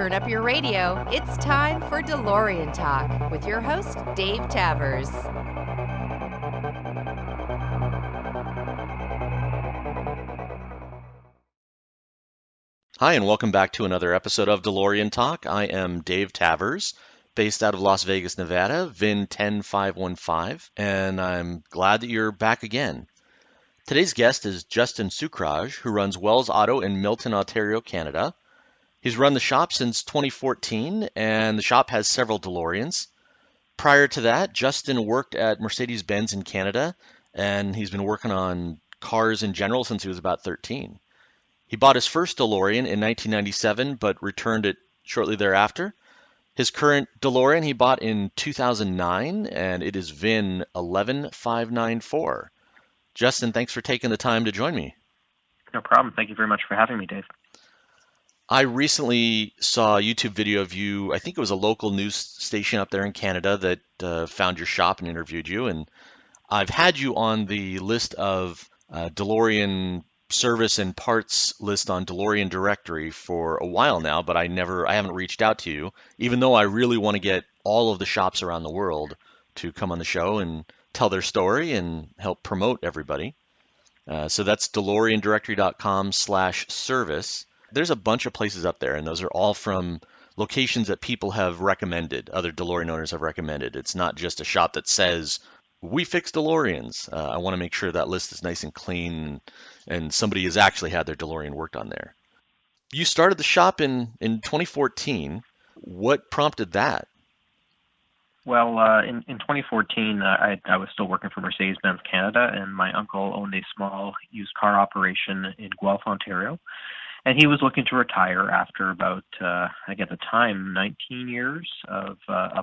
turn up your radio. It's time for DeLorean Talk with your host, Dave Tavers. Hi, and welcome back to another episode of DeLorean Talk. I am Dave Tavers, based out of Las Vegas, Nevada, VIN 10515, and I'm glad that you're back again. Today's guest is Justin Sookraj, who runs Wells Auto in Milton, Ontario, Canada. He's run the shop since 2014, and the shop has several DeLoreans. Prior to that, Justin worked at Mercedes-Benz in Canada, and he's been working on cars in general since he was about 13. He bought his first DeLorean in 1997, but returned it shortly thereafter. His current DeLorean he bought in 2009, and it is VIN 11594. Justin, thanks for taking the time to join me. No problem. Thank you very much for having me, Dave. I recently saw a YouTube video of you. I think it was a local news station up there in Canada that found your shop and interviewed you. And I've had you on the list of DeLorean service and parts list on DeLorean directory for a while now, but I haven't reached out to you, even though I really want to get all of the shops around the world to come on the show and tell their story and help promote everybody. So that's DeLoreanDirectory.com/service. There's a bunch of places up there, and those are all from locations that people have recommended, other DeLorean owners have recommended. It's not just a shop that says, we fix DeLoreans. I want to make sure that list is nice and clean and somebody has actually had their DeLorean worked on there. You started the shop in 2014. What prompted that? Well, in 2014, I was still working for Mercedes-Benz Canada, and my uncle owned a small used car operation in Guelph, Ontario. And he was looking to retire after about, at the time, 19 years of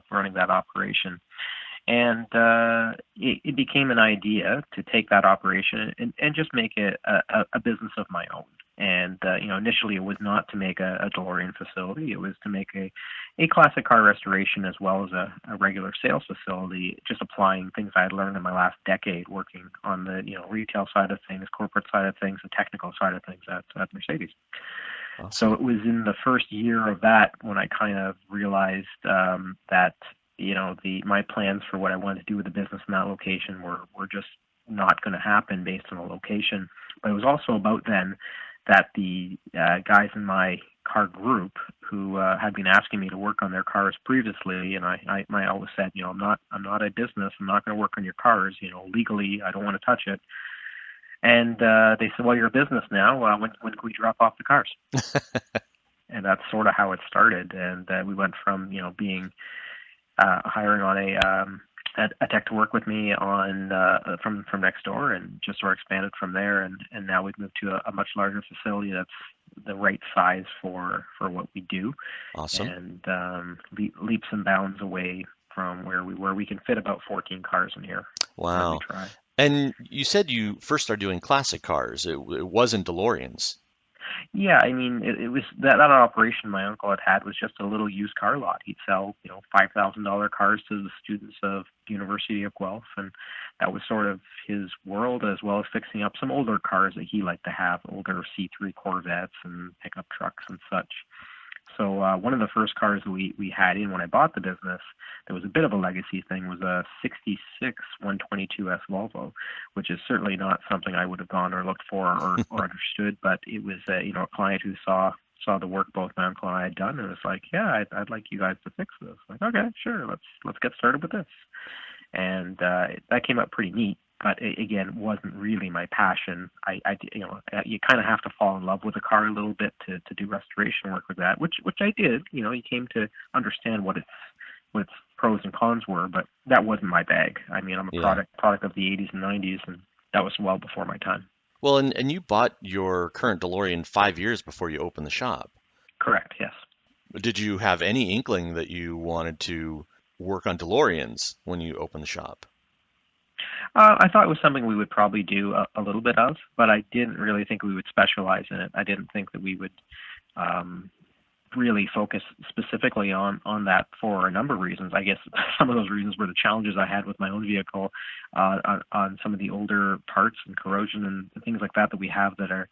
running that operation. And it became an idea to take that operation and just make it a business of my own. And, initially it was not to make a DeLorean facility. It was to make a classic car restoration as well as a regular sales facility, just applying things I had learned in my last decade working on the, retail side of things, corporate side of things, the technical side of things at Mercedes. Awesome. So it was in the first year of that when I kind of realized that, my plans for what I wanted to do with the business in that location were just not going to happen based on the location. But it was also about then that the guys in my car group who had been asking me to work on their cars previously, and I always said, I'm not a business. I'm not going to work on your cars. Legally, I don't want to touch it. And they said, well, you're a business now. When can we drop off the cars? And that's sort of how it started. And we went from, being hiring on a tech to work with me on from next door, and just sort of expanded from there. And now we've moved to a much larger facility that's the right size for what we do. Awesome. And leaps and bounds away from where we were. We can fit about 14 cars in here. Wow. And you said you first started doing classic cars. It wasn't DeLoreans. Yeah, it was that operation my uncle had was just a little used car lot. He'd sell, $5,000 cars to the students of the University of Guelph, and that was sort of his world, as well as fixing up some older cars that he liked to have, older C3 Corvettes and pickup trucks and such. So one of the first cars we had in when I bought the business, that was a bit of a legacy thing, was a 66 122S Volvo, which is certainly not something I would have gone or looked for or understood, but it was a client who saw the work both my uncle and I had done, and was like, yeah, I'd like you guys to fix this. Like, okay, sure, let's get started with this. And that came out pretty neat. But again, wasn't really my passion. You kind of have to fall in love with a car a little bit to do restoration work with that, which I did. You came to understand what its pros and cons were, but that wasn't my bag. I'm a product of the 80s and 90s, and that was well before my time. Well, and you bought your current DeLorean 5 years before you opened the shop. Correct. Yes. Did you have any inkling that you wanted to work on DeLoreans when you opened the shop? I thought it was something we would probably do a little bit of, but I didn't really think we would specialize in it. I didn't think that we would really focus specifically on that for a number of reasons. I guess some of those reasons were the challenges I had with my own vehicle on some of the older parts and corrosion and things like that we have that are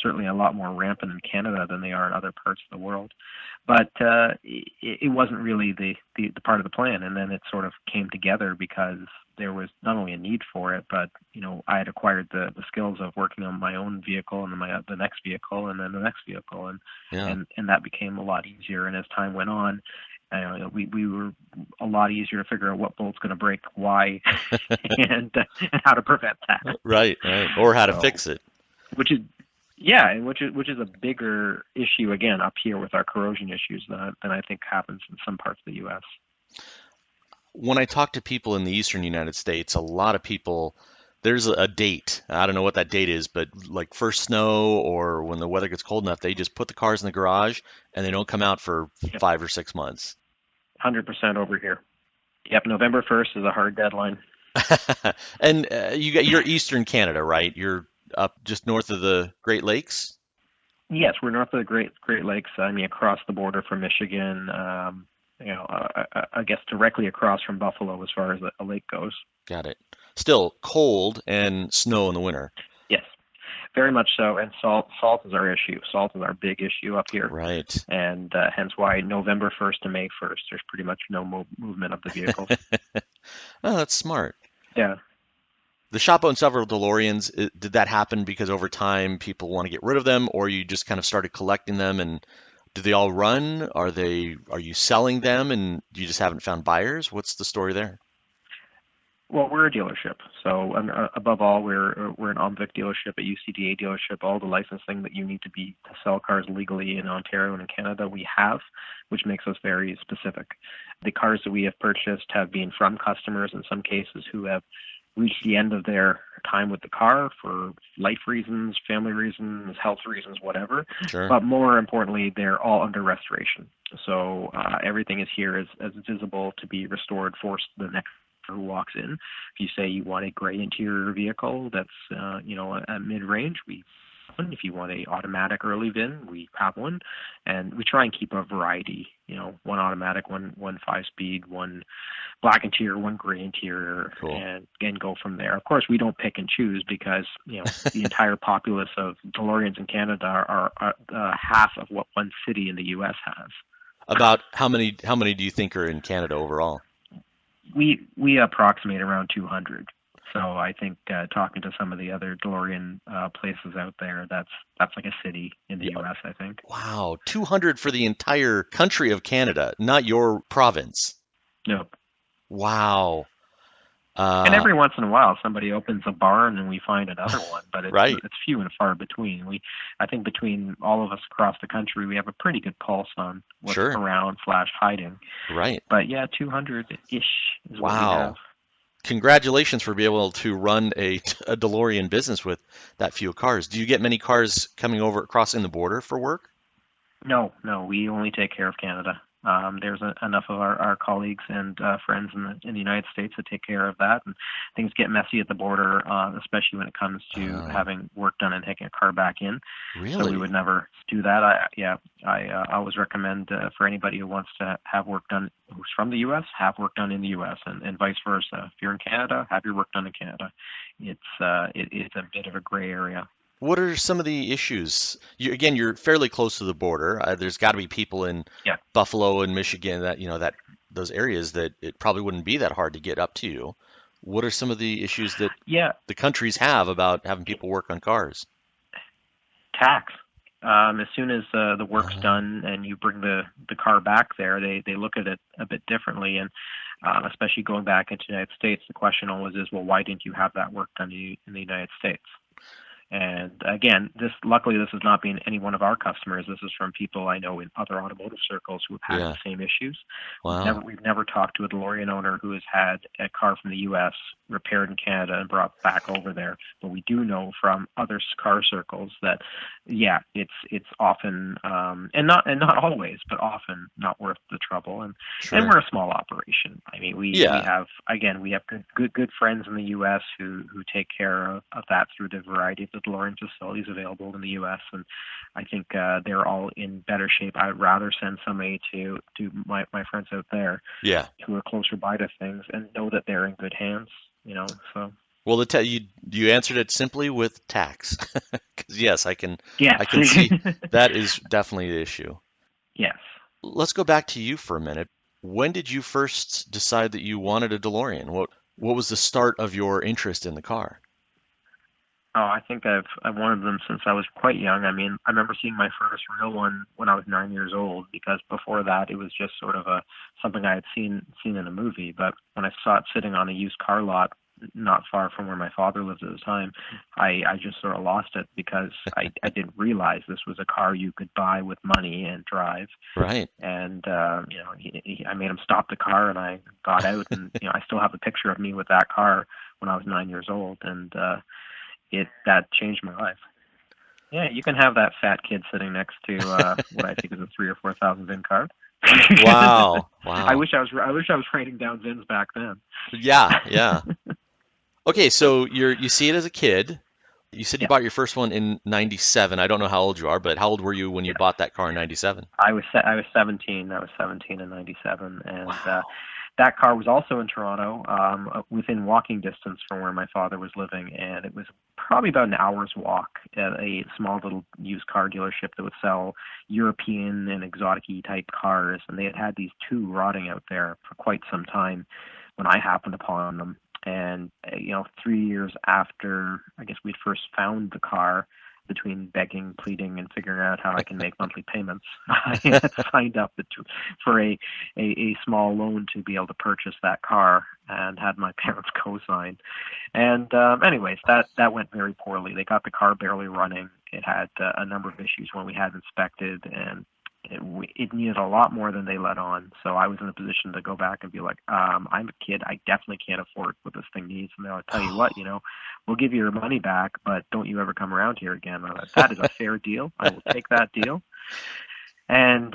Certainly a lot more rampant in Canada than they are in other parts of the world. But it wasn't really the part of the plan. And then it sort of came together because there was not only a need for it, but I had acquired the skills of working on my own vehicle and then the next vehicle and then the next vehicle, and that became a lot easier. And as time went on, we were a lot easier to figure out what bolt's going to break, why, and how to prevent that. Right, or how to fix it. Which is a bigger issue again up here with our corrosion issues than I think happens in some parts of the U.S. When I talk to people in the eastern United States, a lot of people, there's a date. I don't know what that date is, but like first snow or when the weather gets cold enough, they just put the cars in the garage and they don't come out for 5 or 6 months. 100% over here. Yep, November 1st is a hard deadline. And you're Eastern Canada, right? You're up just north of the Great Lakes? Yes, we're north of the Great Lakes. I mean, across the border from Michigan. I guess directly across from Buffalo as far as a lake goes. Got it. Still cold and snow in the winter. Yes, very much so. And salt is our issue. Salt is our big issue up here. Right. And hence why November 1st to May 1st, there's pretty much no movement of the vehicles. Oh, that's smart. Yeah. The shop owns several DeLoreans. Did that happen because over time people want to get rid of them, or you just kind of started collecting them? And do they all run? Are you selling them and you just haven't found buyers? What's the story there? Well, we're a dealership, so above all, we're an OMVIC dealership, a UCDA dealership. All the licensing that you need to sell cars legally in Ontario and in Canada, we have, which makes us very specific. The cars that we have purchased have been from customers in some cases who have reached the end of their time with the car for life reasons, family reasons, health reasons, whatever. Sure. But more importantly, they're all under restoration. So everything is here as visible to be restored for the next who walks in. If you say you want a gray interior vehicle that's at mid-range, we have one. If you want a automatic early VIN, we have one, and we try and keep a variety. One automatic, one 5-speed, one black interior, one gray interior, cool. and go from there. Of course, we don't pick and choose because the entire populace of DeLoreans in Canada are half of what one city in the U.S. has. About how many do you think are in Canada overall? We approximate around 200. So I think talking to some of the other DeLorean places out there, that's like a city in the U.S., I think. Wow, 200 for the entire country of Canada, not your province. Nope. Wow. And every once in a while, somebody opens a barn and we find another one, but it's few and far between. I think between all of us across the country, we have a pretty good pulse on what's around / hiding. Right. But yeah, 200-ish is what we have. Congratulations for being able to run a DeLorean business with that few cars. Do you get many cars coming over crossing the border for work? No, we only take care of Canada. There's enough of our colleagues and friends in the United States that take care of that, and things get messy at the border, especially when it comes to having work done and taking a car back in. Really? So we would never do that. I always recommend for anybody who wants to have work done who's from the U.S., have work done in the U.S., and vice versa. If you're in Canada, have your work done in Canada. It's a bit of a gray area. What are some of the issues? You're fairly close to the border. There's got to be people in Buffalo and Michigan that those areas that it probably wouldn't be that hard to get up to you. What are some of the issues that the countries have about having people work on cars? Tax. As soon as the work's done and you bring the car back there, they look at it a bit differently. And especially going back into the United States, the question always is, well, why didn't you have that work done in the United States? And again, luckily this has not been any one of our customers. This is from people I know in other automotive circles who have had the same issues. Wow. We've never talked to a DeLorean owner who has had a car from the U.S. repaired in Canada and brought back over there. But we do know from other car circles that, it's often and not always, but often not worth the trouble. And we're a small operation. I mean, we have good friends in the U.S. who take care of that through the variety of the DeLorean facilities available in the U.S. And I think they're all in better shape. I'd rather send somebody to my friends out there who are closer by to things and know that they're in good hands. So Well, you answered it simply with tax. 'Cause yes, Yes. I can see that is definitely the issue. Yes. Let's go back to you for a minute. When did you first decide that you wanted a DeLorean? What was the start of your interest in the car? Oh, I think I've wanted them since I was quite young. I mean, I remember seeing my first real one when I was 9 years old, because before that it was just sort of a something I had seen in a movie. But when I saw it sitting on a used car lot not far from where my father lived at the time, I just sort of lost it, because I didn't realize this was a car you could buy with money and drive. Right. And I made him stop the car, and I got out, and I still have a picture of me with that car when I was 9 years old, and that changed my life. Yeah, you can have that fat kid sitting next to what I think is a 3 or 4 thousand VIN card. Wow. I Wow. wish I was writing down VINs back then. Yeah, yeah. Okay, so you see it as a kid. You said you Yeah, bought your first one in 97. I don't know how old you are, but how old were you when you yeah. bought that car in 97? I was 17. I was 17 in '97, and Wow. that car was also in Toronto, within walking distance from where my father was living, and it was probably about an hour's walk at a small little used car dealership that would sell European and exotic-y type cars, and they had these two rotting out there for quite some time when I happened upon them. And 3 years after, I guess, we'd first found the car, between begging, pleading, and figuring out how I can make monthly payments, I had signed up for a small loan to be able to purchase that car, and had my parents co-sign. And anyways, that went very poorly. They got the car barely running. It had a number of issues when we had it inspected, and it needed a lot more than they let on. So I was in a position to go back and be like, I'm a kid. I definitely can't afford what this thing needs. And they'll tell you what, we'll give you your money back, but don't you ever come around here again. I'm like, that is a fair deal. I will take that deal. And,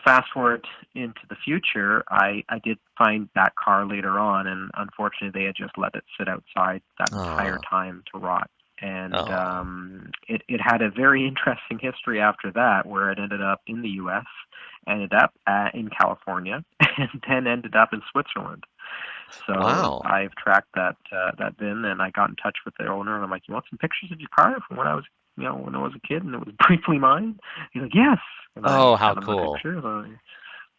fast forward into the future, I did find that car later on, and unfortunately they had just let it sit outside that entire Oh, time to rot. And oh. it had a very interesting history after that, where it ended up in the U.S., ended up in California, and then ended up in Switzerland. So Wow. I've tracked that VIN, and I got in touch with the owner, and I'm like, "You want some pictures of your car from when I was a kid, and it was briefly mine?" He's like, "Yes," and I Oh, how sent him the cool. picture. It,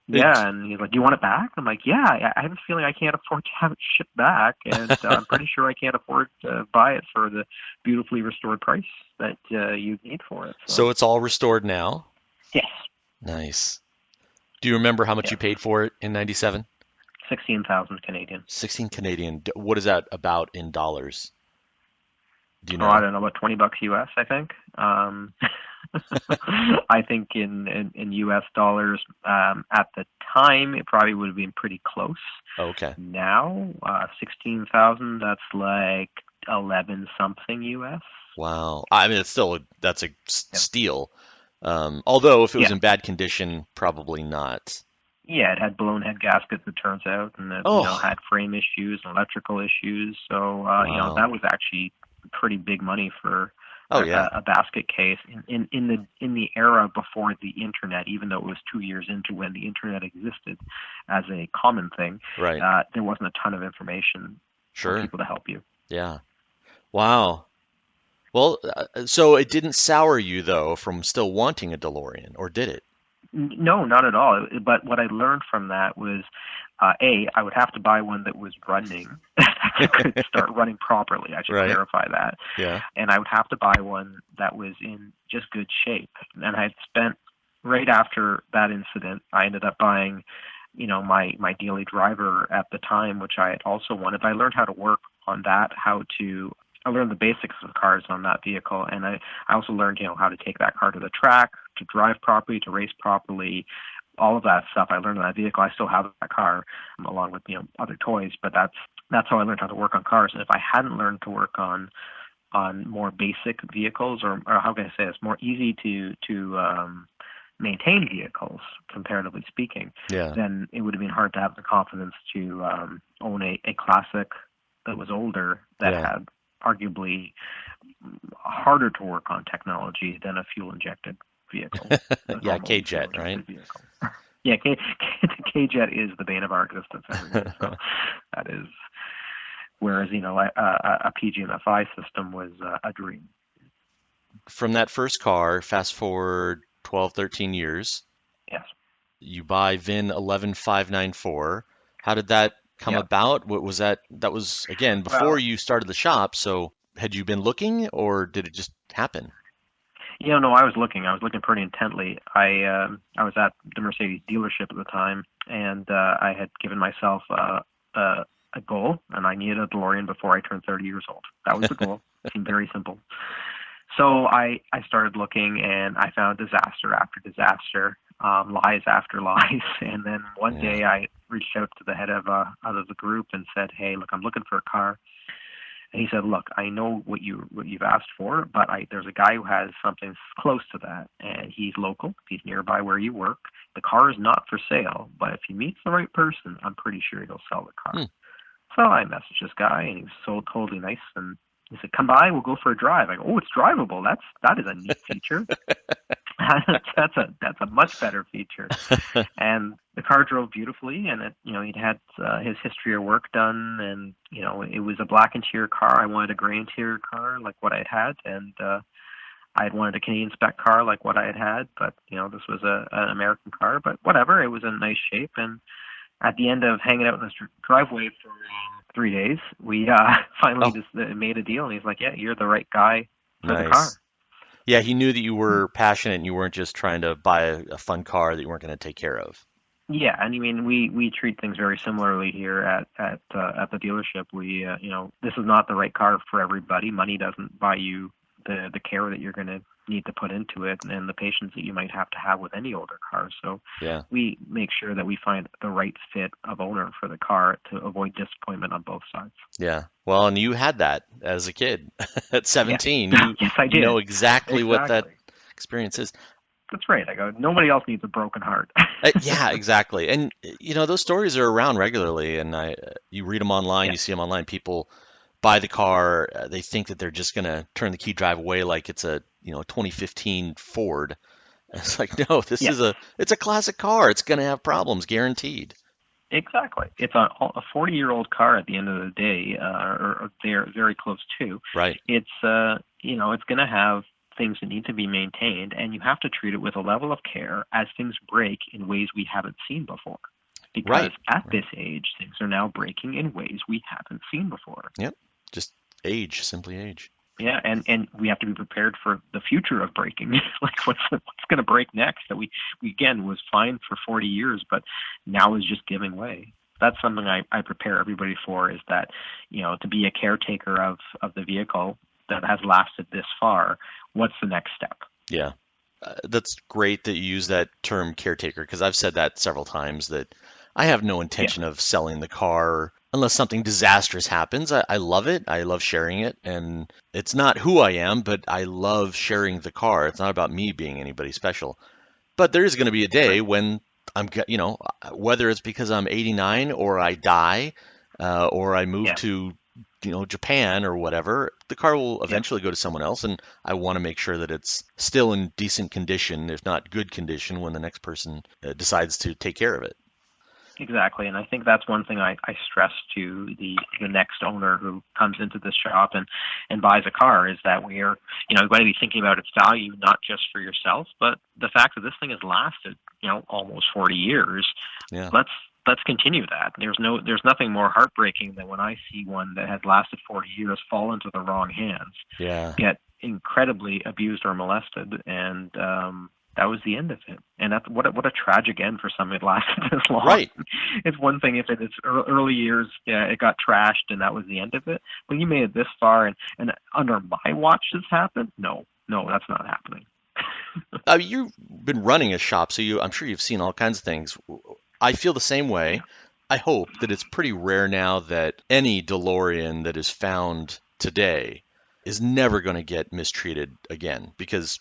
Yeah, and he's like, "Do you want it back?" I'm like, "Yeah, I have a feeling I can't afford to have it shipped back, and I'm pretty sure I can't afford to buy it for the beautifully restored price that you need for it." So so it's all restored now. yes, Nice. Do you remember how much yes, you paid for it in 97? 16,000 Canadian. 16 Canadian. What is that about in dollars? Do you Oh, I know? don't know, about 20 bucks US, I think. I think in US dollars, at the time, it probably would have been pretty close. Oh, okay. Now, 16,000, that's like 11 something US. Wow. I mean, that's a Yeah. steal. Although if it was Yeah. in bad condition, probably not. Yeah, it had blown head gaskets, it turns out, and it, Oh, had frame issues and electrical issues. So, wow. that was actually pretty big money for Oh yeah. a basket case in the era before the internet. Even though it was 2 years into when the internet existed as a common thing, Right. there wasn't a ton of information for Sure. people to help you. Yeah. Wow. Well, so it didn't sour you though from still wanting a DeLorean, or did it? No, not at all. But what I learned from that was, I would have to buy one that was running, that could start running properly. I should Right. clarify that. Yeah. And I would have to buy one that was in just good shape. And I had spent, right after that incident, I ended up buying, my daily driver at the time, which I had also wanted. But I learned how to work on that, I learned the basics of cars on that vehicle, and I also learned, how to take that car to the track, to drive properly, to race properly, all of that stuff I learned on that vehicle. I still have that car, along with other toys, but that's how I learned how to work on cars. And if I hadn't learned to work on more basic vehicles, or how can I say this, more easy to maintain vehicles, comparatively speaking, Yeah. then it would have been hard to have the confidence to own a classic that was older, that Yeah. had arguably harder to work on technology than a fuel injected vehicle, a Yeah, normal fuel K-Jet, right? injected vehicle. Yeah, the K-Jet is the bane of our existence every day. So that is whereas a PGMFI system was a dream. From that first car, fast forward 12, 13 years, Yes. you buy VIN 11594. How did that come Yeah. about? What was that? That was, again, before Well, you started the shop. So had you been looking or did it just happen? no, I was looking. I was looking pretty intently. I was at the Mercedes dealership at the time, and I had given myself a goal, and I needed a DeLorean before I turned 30 years old. That was the goal. It seemed very simple. So I started looking, and I found disaster after disaster, lies after lies. And then one Yeah. day I reached out to the head of the group and said, "Hey, look, I'm looking for a car." And he said, "Look, I know what you've asked for, but there's a guy who has something close to that, and he's local. He's nearby where you work. The car is not for sale, but if he meets the right person, I'm pretty sure he'll sell the car." Hmm. So I messaged this guy, and he was so totally nice, and he said, "Come by, we'll go for a drive." I go, "Oh, it's drivable. That is a neat feature." That's a much better feature. And the car drove beautifully, and he'd had his history of work done, and it was a black interior car. I wanted a gray interior car like what I had, and I had wanted a Canadian spec car like what I had, but this was an American car. But whatever, it was in nice shape. And at the end of hanging out in this driveway for 3 days, we finally Oh, just made a deal. And he's like, "Yeah, you're the right guy for the car." nice. Yeah, he knew that you were passionate and you weren't just trying to buy a fun car that you weren't going to take care of. Yeah, and I mean we treat things very similarly here at the dealership. We this is not the right car for everybody. Money doesn't buy you the care that you're going to need to put into it and the patience that you might have to have with any older car. So Yeah. we make sure that we find the right fit of owner for the car to avoid disappointment on both sides. Yeah. Well, and you had that as a kid at Yes, 17. You yes, I you know did. exactly what that Exactly. experience is. That's right. I go. Nobody else needs a broken heart. Yeah, exactly. And those stories are around regularly, and you read them online, Yeah. you see them online. People buy the car, they think that they're just gonna turn the key drive away like it's a 2015 Ford. It's like, no, this Yeah. is it's a classic car. It's gonna have problems, guaranteed. Exactly. It's a 40-year-old car at the end of the day, or they're very close to. Right. It's it's going to have things that need to be maintained, and you have to treat it with a level of care as things break in ways we haven't seen before. Because Right. at Right. this age, things are now breaking in ways we haven't seen before. Yep. Just age, simply age. Yeah, and we have to be prepared for the future of breaking. Like what's going to break next? That we again was fine for 40 years, but now is just giving way. That's something I prepare everybody for. Is that to be a caretaker of the vehicle that has lasted this far. What's the next step? Yeah. That's great that you use that term caretaker because I've said that several times that I have no Yeah, intention of selling the car unless something disastrous happens. I love it. I love sharing it. And it's not who I am, but I love sharing the car. It's not about me being anybody special. But there is going to be a that's day right. when whether it's because I'm 89 or I die, or I move Yeah, to, Japan or whatever, the car will yeah. eventually go to someone else, and I want to make sure that it's still in decent condition, if not good condition, when the next person decides to take care of it. Exactly, and I think that's one thing I stress to the next owner who comes into this shop and buys a car is that we're going to be thinking about its value not just for yourself, but the fact that this thing has lasted almost 40 years. Yeah, Let's continue that. There's nothing more heartbreaking than when I see one that has lasted 40 years fall into the wrong hands, yeah, get incredibly abused or molested, and that was the end of it. And that's what a tragic end for something that lasted this long. right. It's one thing if it's early years, yeah, it got trashed and that was the end of it. But you made it this far, and under my watch this happened. No, that's not happening. You've been running a shop, so I'm sure you've seen all kinds of things. I feel the same Yeah, way. I hope that it's pretty rare now that any DeLorean that is found today is never going to get mistreated again because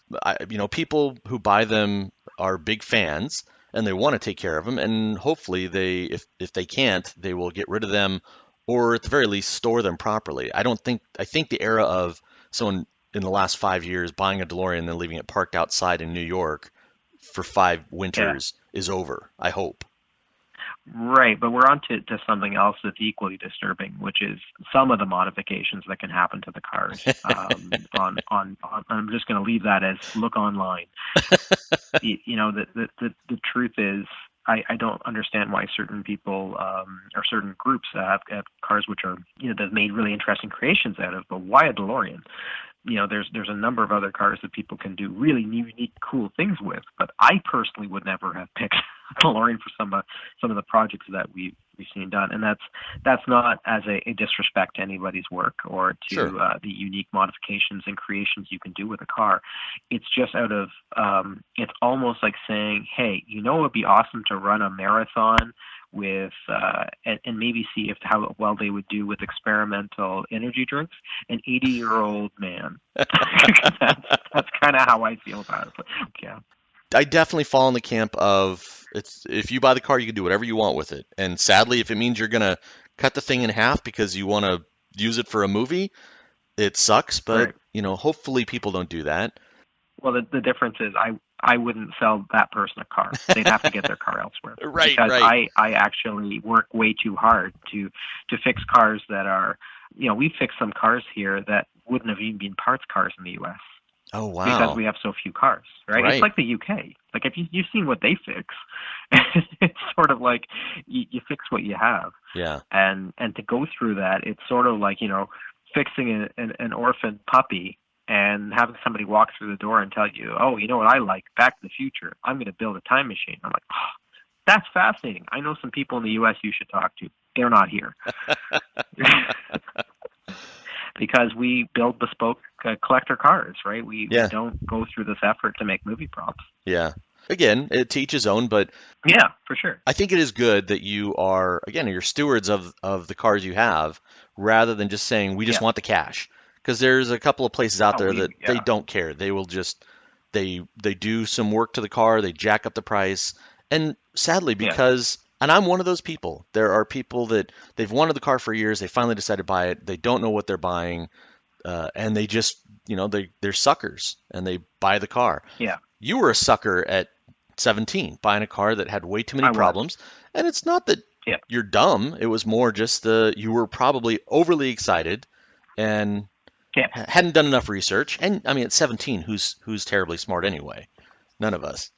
people who buy them are big fans and they want to take care of them and hopefully if they can't they will get rid of them or at the very least store them properly. I think the era of someone in the last 5 years buying a DeLorean and then leaving it parked outside in New York for five yeah. winters is over. I hope. Right, but we're on to something else that's equally disturbing, which is some of the modifications that can happen to the cars. I'm just going to leave that as look online. The truth is, I don't understand why certain people or certain groups have cars which are, they've made really interesting creations out of, but why a DeLorean? There's a number of other cars that people can do really unique, cool things with. But I personally would never have picked DeLorean for some of the projects that we've seen done, and that's not as a disrespect to anybody's work or to Sure. The unique modifications and creations you can do with a car. It's just out of it's almost like saying, hey, it would be awesome to run a marathon with and maybe see how well they would do with experimental energy drinks, an 80-year-old man. that's kind of how I feel about it. But, yeah. I definitely fall in the camp of if you buy the car, you can do whatever you want with it. And sadly, if it means you're gonna cut the thing in half because you want to use it for a movie, it sucks. But Right. hopefully people don't do that. Well, the difference is I wouldn't sell that person a car. They'd have to get their car elsewhere. Right, Because right. I actually work way too hard to fix cars that are, we fix some cars here that wouldn't have even been parts cars in the U.S. Oh, because wow. we have so few cars, right? Right. It's like the UK. Like if you've seen what they fix, it's sort of like you fix what you have, Yeah. and to go through that, it's sort of like fixing an orphan puppy and having somebody walk through the door and tell you, oh, you know what I like? Back to the Future. I'm going to build a time machine. I'm like, oh, that's fascinating. I know some people in the U.S. you should talk to. They're not here. Because we build bespoke collector cars, right? We Yeah. don't go through this effort to make movie props. Yeah. Again, to each his own, but Yeah, for sure. I think it is good that you are, again, you're stewards of the cars you have rather than just saying we just Yeah. want the cash. Because there's a couple of places out Oh, there that they yeah. don't care. They will just they do some work to the car, they jack up the price. And sadly, Yeah. and I'm one of those people. There are people that they've wanted the car for years, they finally decide to buy it, they don't know what they're buying, and they just, they're suckers and they buy the car. Yeah. You were a sucker at 17, buying a car that had way too many I was. problems. And it's not that Yeah. you're dumb. It was more just you were probably overly excited and Yeah. hadn't done enough research. And I mean, at 17, who's terribly smart anyway? None of us.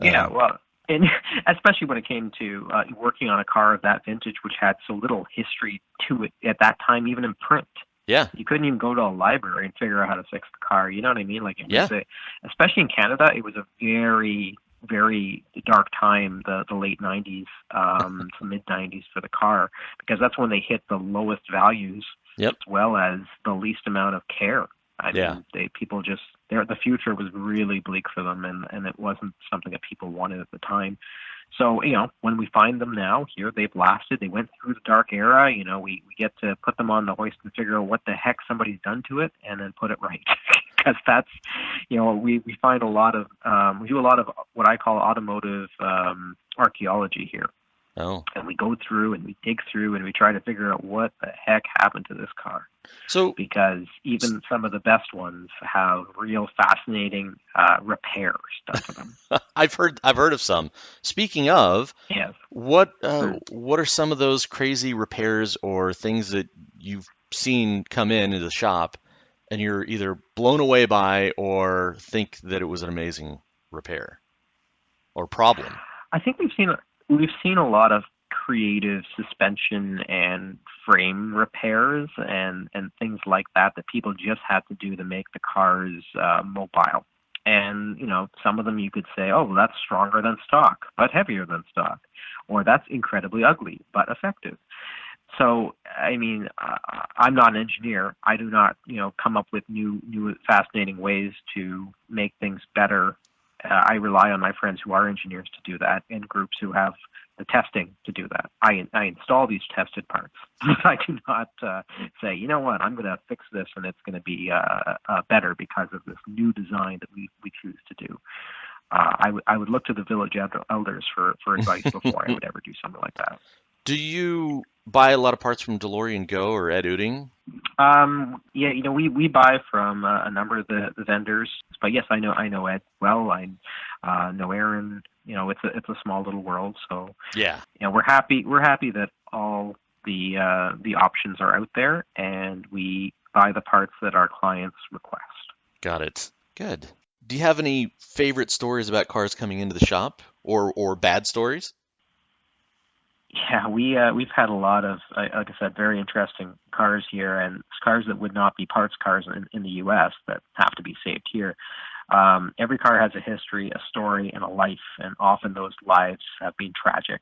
Yeah. Well, and especially when it came to working on a car of that vintage, which had so little history to it at that time, even in print. Yeah. You couldn't even go to a library and figure out how to fix the car. You know what I mean? Like, especially in Canada, it was a very, very dark time, the late 90s, to mid 90s for the car, because that's when they hit the lowest values, Yep. as well as the least amount of care. I mean, the future was really bleak for them, and it wasn't something that people wanted at the time. So, when we find them now here, they've lasted. They went through the dark era. We get to put them on the hoist and figure out what the heck somebody's done to it and then put it right. Because that's, we find we do a lot of what I call automotive archaeology here. Oh. And we go through and we dig through and we try to figure out what the heck happened to this car. So, Because even some of the best ones have real fascinating repairs done to them. I've heard of some. Speaking of, Yes. what are some of those crazy repairs or things that you've seen come into the shop and you're either blown away by or think that it was an amazing repair or problem? I think we've seen a lot of creative suspension and frame repairs and things like that people just had to do to make the cars mobile. And, some of them you could say, oh, well, that's stronger than stock, but heavier than stock. Or that's incredibly ugly, but effective. So, I mean, I'm not an engineer. I do not, come up with new fascinating ways to make things better. I rely on my friends who are engineers to do that, and groups who have the testing to do that. I install these tested parts. I do not say, you know what, I'm going to fix this and it's going to be better because of this new design that we choose to do. I would look to the village elders for advice before I would ever do something like that. Do you buy a lot of parts from DeLorean Go or Ed Ooding? Yeah, we buy from a number of the vendors, but yes, I know Ed well. I know Aaron. It's a small little world, so Yeah. we're happy that all the options are out there, and we buy the parts that our clients request. Got it. Good. Do you have any favorite stories about cars coming into the shop or bad stories? Yeah, we've had a lot of, like I said, very interesting cars here, and cars that would not be parts cars in the U.S. that have to be saved here. Every car has a history, a story, and a life, and often those lives have been tragic.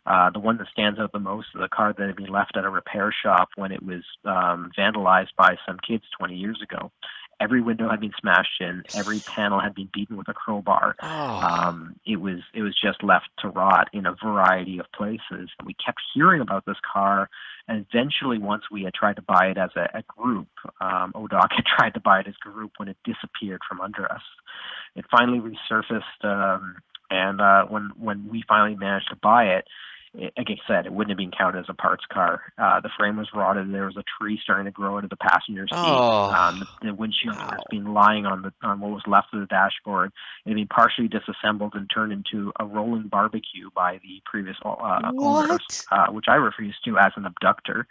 The one that stands out the most is a car that had been left at a repair shop when it was vandalized by some kids 20 years ago. Every window had been smashed in. Every panel had been beaten with a crowbar. Oh, It was just left to rot in a variety of places. And we kept hearing about this car, and eventually, once we had tried to buy it as a group, ODOC had tried to buy it as a group when it disappeared from under us. It finally resurfaced, and when we finally managed to buy it, like I said, it wouldn't have been counted as a parts car. The frame was rotted. There was a tree starting to grow into the passenger seat. oh, The windshield was wow. being lying on what was left of the dashboard. It had been partially disassembled and turned into a rolling barbecue by the previous owners, What? which I refused to as an abductor.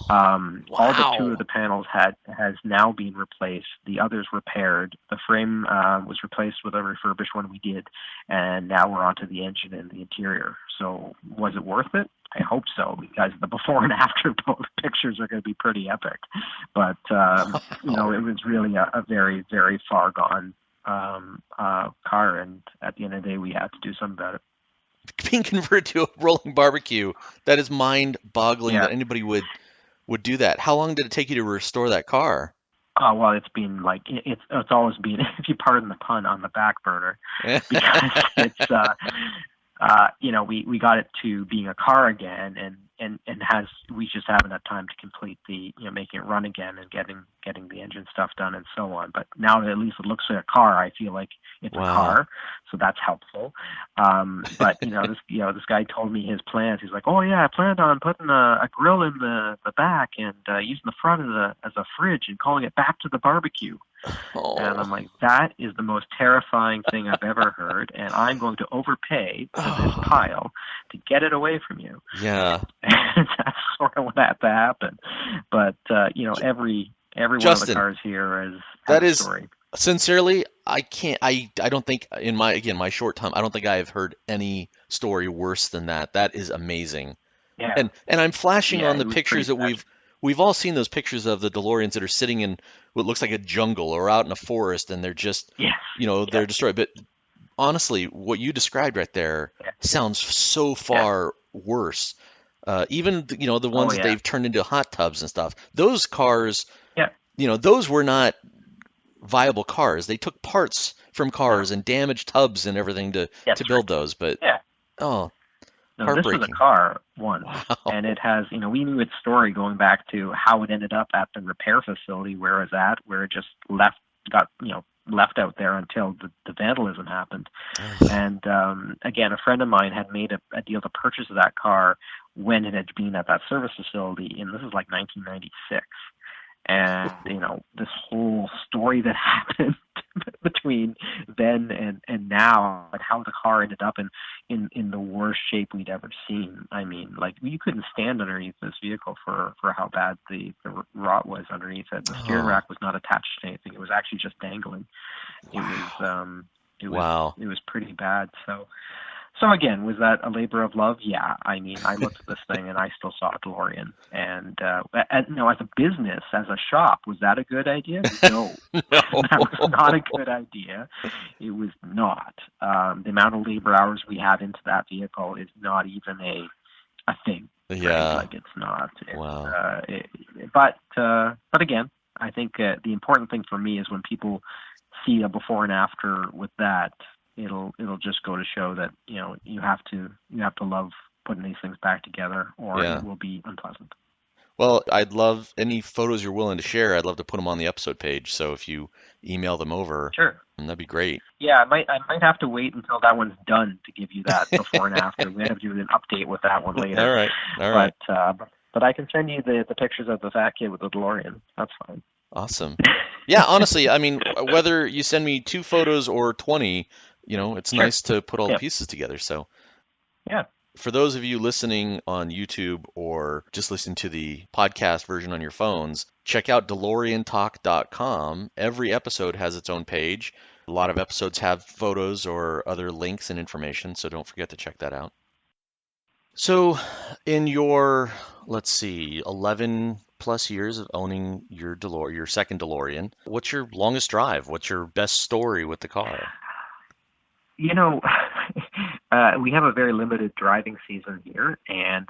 All but two of Wow. the panels has now been replaced. The others repaired. The frame was replaced with a refurbished one we did, and now we're onto the engine and the interior. So was it worth it? I hope so, because the before and after both pictures are going to be pretty epic. But Wow. it was really a very, very far gone car, and at the end of the day, we had to do something about it. Being converted to a rolling barbecue, that is mind-boggling Yeah. that anybody would do that. How long did it take you to restore that car? Well, it's been like it's always been, if you pardon the pun, on the back burner, because it's we got it to being a car again, and has we just haven't had time to complete the making it run again and getting the engine stuff done and so on. But now that at least it looks like a car, I feel like it's a Wow. car, so that's helpful. But this guy told me his plans. He's like, oh yeah, I planned on putting a grill in the back and using the front as a fridge and calling it back to the barbecue. And Oh. I'm like, that is the most terrifying thing I've ever heard, and I'm going to overpay for this Oh. pile to get it away from you. Yeah. And that's sort of what had to happen. But every one of the Justin, cars here has that a is story. sincerely, I can't I don't think in my short time, I don't think I have heard any story worse than that. That is amazing. Yeah, And I'm flashing yeah, on the it was pretty pictures that tragic. we've all seen those pictures of the DeLoreans that are sitting in what looks like a jungle or out in a forest and they're just, Yes, they're yes, destroyed. But honestly, what you described right there yeah, sounds so yeah. far worse. Even the Oh ones that yeah, they've turned into hot tubs and stuff. Those cars, yeah. those were not viable cars. They took parts from No, cars and damaged tubs and everything to that's build right. those. But Yeah. oh, No, this was a heartbreaking. car once, Wow. and it has, we knew its story going back to how it ended up at the repair facility where it was at, where it just got, left out there until the vandalism happened. Ugh. And again, a friend of mine had made a deal to purchase that car when it had been at that service facility, and this is like 1996. And this whole story that happened between then and now, and how the car ended up in the worst shape we'd ever seen. I mean, like, you couldn't stand underneath this vehicle for how bad the rot was underneath it. The steering Oh, rack was not attached to anything; it was actually just dangling. It was wow. it was Wow. it was pretty bad. So again, was that a labor of love? Yeah. I mean, I looked at this thing and I still saw a DeLorean. And as a business, as a shop, was that a good idea? No, that was not a No. good idea. It was not. The amount of labor hours we have into that vehicle is not even a thing, right? Yeah. Like, it's not. Wow. But again, I think the important thing for me is when people see a before and after with that, it'll just go to show that you have to love putting these things back together, or it Yeah. will be unpleasant. Well, I'd love any photos you're willing to share. I'd love to put them on the episode page. So if you email them over, Sure. that'd be great. Yeah, I might have to wait until that one's done to give you that before and after. We have to do an update with that one All later. right. All right. But But I can send you the pictures of the fat kid with the DeLorean. That's fine. Awesome. Yeah, honestly, I mean, whether you send me 2 photos or 20, it's Sure. nice to put all the Yeah. pieces together. So Yeah. for those of you listening on YouTube or just listening to the podcast version on your phones, check out DeLoreanTalk.com. Every episode has its own page. A lot of episodes have photos or other links and information, so don't forget to check that out. So, in your, let's see, 11 plus years of owning your your second DeLorean, what's your longest drive? What's your best story with the car? You know, we have a very limited driving season here, and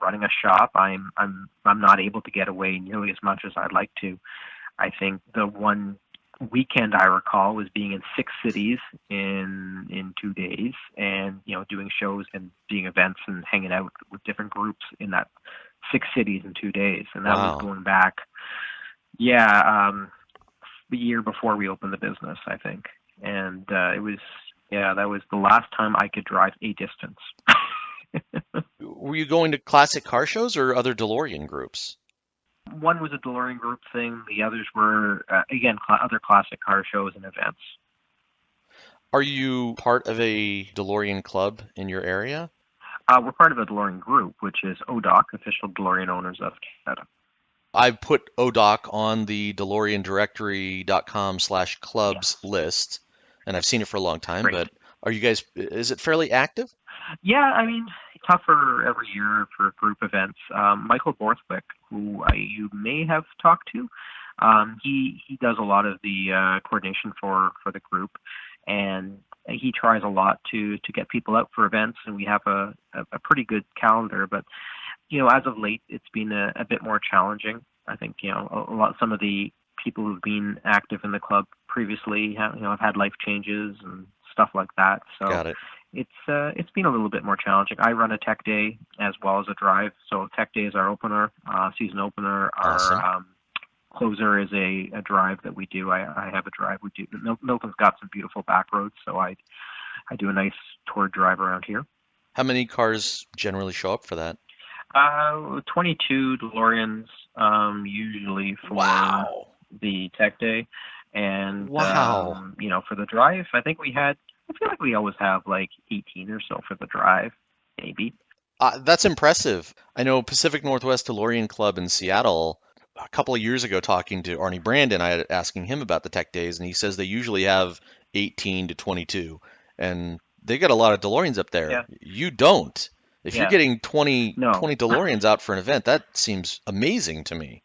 running a shop, I'm not able to get away nearly as much as I'd like to. I think the one weekend I recall was being in 6 cities in 2 days, and doing shows and doing events and hanging out with different groups in that 6 cities in 2 days, and that was Wow. going back, yeah, the year before we opened the business, I think, and it was. Yeah, that was the last time I could drive a distance. Were you going to classic car shows or other DeLorean groups? One was a DeLorean group thing. The others were, again, other classic car shows and events. Are you part of a DeLorean club in your area? We're part of a DeLorean group, which is ODOC, Official DeLorean Owners of Canada. I've put ODOC on the DeLoreanDirectory.com/clubs Yes. list, and I've seen it for a long time, Great. but is it fairly active? Yeah, I mean, tougher every year for group events. Michael Borthwick, who you may have talked to, he does a lot of the coordination for the group, and he tries a lot to get people out for events, and we have a pretty good calendar. But as of late, it's been a bit more challenging. I think some of the people who've been active in the club previously have had life changes and stuff like that. So Got it. it's been a little bit more challenging. I run a tech day as well as a drive. So tech day is our opener, season opener. Awesome. Our closer is a drive that we do. I have a drive we do. Milton's got some beautiful back roads, so I do a nice tour drive around here. How many cars generally show up for that? 22 DeLoreans usually for Wow. the tech day, and Wow. for the drive, I think I feel like we always have like 18 or so for the drive, maybe. That's impressive. I know Pacific Northwest DeLorean Club in Seattle, a couple of years ago talking to Arnie Brandon, asking him about the tech days, and he says they usually have 18 to 22, and they got a lot of DeLoreans up there. Yeah. You don't. If you're Yeah. getting 20 No. DeLoreans out for an event, that seems amazing to me.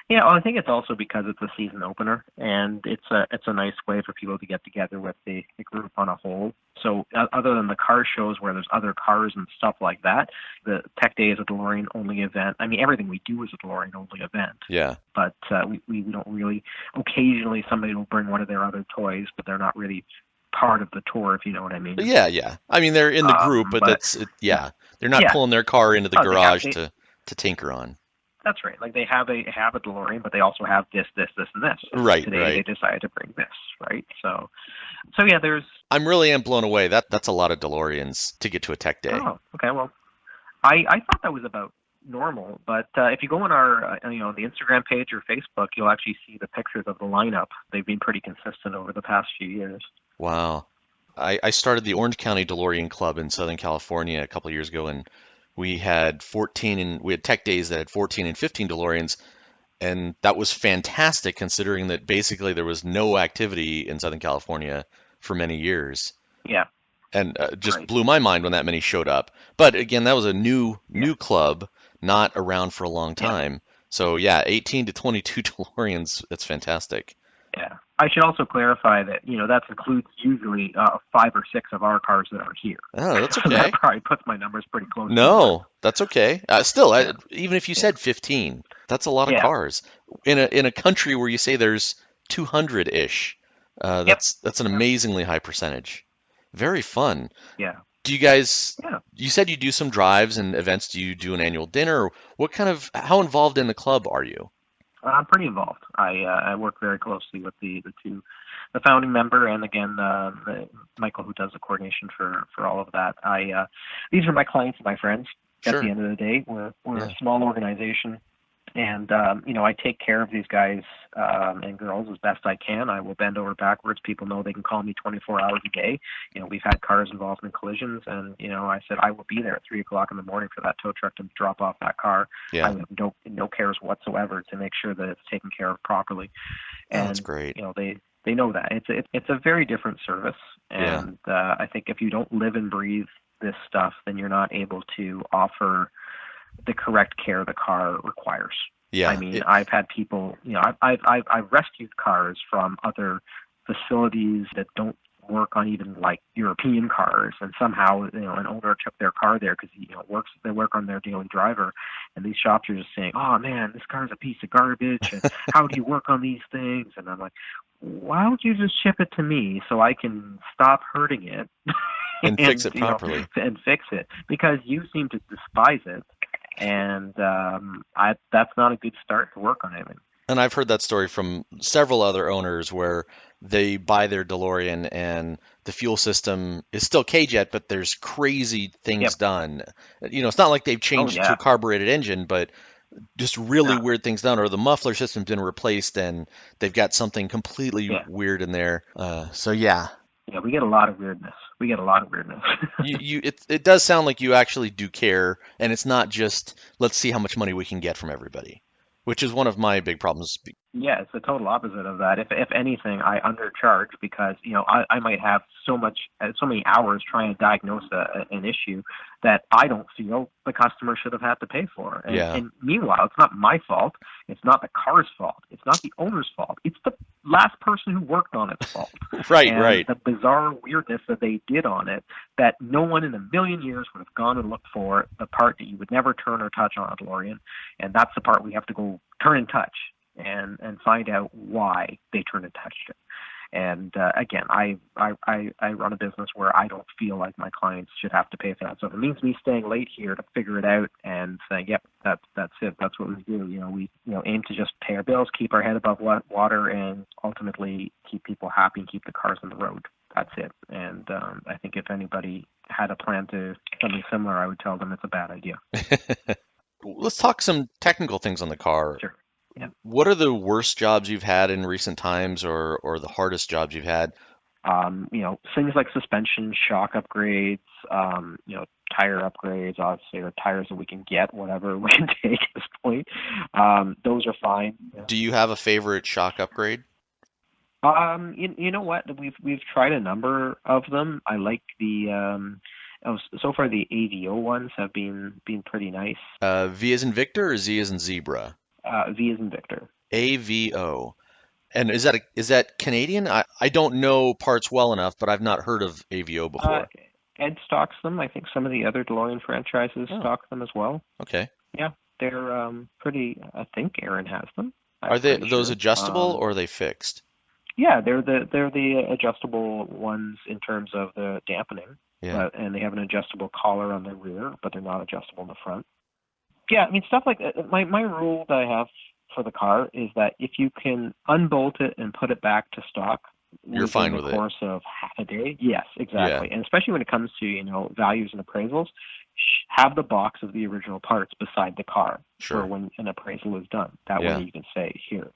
Yeah, well, I think it's also because it's a season opener, and it's a nice way for people to get together with the group on a whole. So other than the car shows where there's other cars and stuff like that, the Tech Day is a DeLorean only event. I mean, everything we do is a DeLorean only event. Yeah. But we don't really. Occasionally, somebody will bring one of their other toys, but they're not really part of the tour, if you know what I mean. Yeah. I mean, they're in the group, but yeah. They're not Yeah. pulling their car into the Oh, garage to tinker on. That's right. Like they have a DeLorean, but they also have this, and this. Right, Today right. they decided to bring this, right? So yeah, there's. I'm really blown away. That's a lot of DeLoreans to get to a tech day. Oh, okay. Well, I thought that was about normal, but if you go on our the Instagram page or Facebook, you'll actually see the pictures of the lineup. They've been pretty consistent over the past few years. Wow. I started the Orange County DeLorean Club in Southern California a couple of years ago, and we had tech days that had 14 and 15 DeLoreans, and that was fantastic considering that basically there was no activity in Southern California for many years. Yeah. And just Right. blew my mind when that many showed up. But again, that was a new club, not around for a long time. So yeah, 18 to 22 DeLoreans, that's fantastic. Yeah. I should also clarify that, that includes usually 5 or 6 of our cars that are here. Oh, that's So okay. that probably puts my numbers pretty close. No, that's okay. Still, Yeah. even if you said 15, that's a lot of Yeah. cars. In a country where you say there's 200-ish, that's an amazingly high percentage. Very fun. Yeah. Do you guys, Yeah. you said you do some drives and events. Do you do an annual dinner? How involved in the club are you? I'm pretty involved. I work very closely with the founding member, and again, Michael, who does the coordination for all of that. These are my clients and my friends. at the Sure. end of the day. We're a Yeah. small organization, and I take care of these guys and girls as best I can. I will bend over backwards. People know they can call me 24 hours a day. We've had cars involved in collisions, and I said I will be there at 3 o'clock in the morning for that tow truck to drop off that car. I Yeah. have no cares whatsoever to make sure that it's taken care of properly. Oh, that's And great. they know that it's a very different service. Yeah. And I think if you don't live and breathe this stuff, then you're not able to offer the correct care the car requires. I Yeah. mean, I've had people, I've rescued cars from other facilities that don't work on even like European cars, and somehow an owner took their car there because they work on their daily driver, and these shops are just saying, oh man, this car's a piece of garbage, and how do you work on these things? And I'm like, why don't you just ship it to me so I can stop hurting it And fix and it properly. and fix it, because you seem to despise it, and that's not a good start to work on anything. And I've heard that story from several other owners where they buy their DeLorean and the fuel system is still K-Jet, but there's crazy things Yep. done. It's not like they've Oh changed it to yeah. a carbureted engine, but just really No. weird things done, or the muffler system's been replaced and they've got something completely Yeah. weird in there. So yeah, Yeah, we get a lot of weirdness. it does sound like you actually do care, and it's not just let's see how much money we can get from everybody, which is one of my big problems. Yeah, it's the total opposite of that. If anything, I undercharge because I might have so many hours trying to diagnose an issue that I don't feel the customer should have had to pay for. Yeah. And meanwhile, it's not my fault. It's not the car's fault. It's not the owner's fault. It's the last person who worked on its fault. Right, and right. the bizarre weirdness that they did on it, that no one in a million years would have gone and looked for, the part that you would never turn or touch on a DeLorean, and that's the part we have to go turn and touch and find out why they turned and touched it. And again, I run a business where I don't feel like my clients should have to pay for that. So if it means me staying late here to figure it out and saying, yep, that's it. That's what we do. We aim to just pay our bills, keep our head above water, and ultimately keep people happy and keep the cars on the road. That's it. And I think if anybody had a plan to something similar, I would tell them it's a bad idea. Let's talk some technical things on the car. Sure. Yeah. What are the worst jobs you've had in recent times, or the hardest jobs you've had? Things like suspension, shock upgrades, tire upgrades, obviously, or tires that we can get, whatever we can take at this point. Those are fine. Do you have a favorite shock upgrade? You know what? We've tried a number of them. I like so far the AVO ones have been pretty nice. V as in Victor or Z as in Zebra? V as in Victor. AVO. And is that Canadian? I don't know parts well enough, but I've not heard of AVO before. Ed stocks them. I think some of the other DeLorean franchises stock them as well. Okay. Yeah, they're pretty. I think Aaron has them. Are those adjustable or are they fixed? Yeah, they're the adjustable ones in terms of the dampening. Yeah. And they have an adjustable collar on the rear, but they're not adjustable in the front. Yeah, I mean, stuff like that. My rule that I have for the car is that if you can unbolt it and put it back to stock, you're fine with it. In the course of half a day. Yes, exactly. Yeah. And especially when it comes to values and appraisals, have the box of the original parts beside the car for when an appraisal is done. That way you can say, here,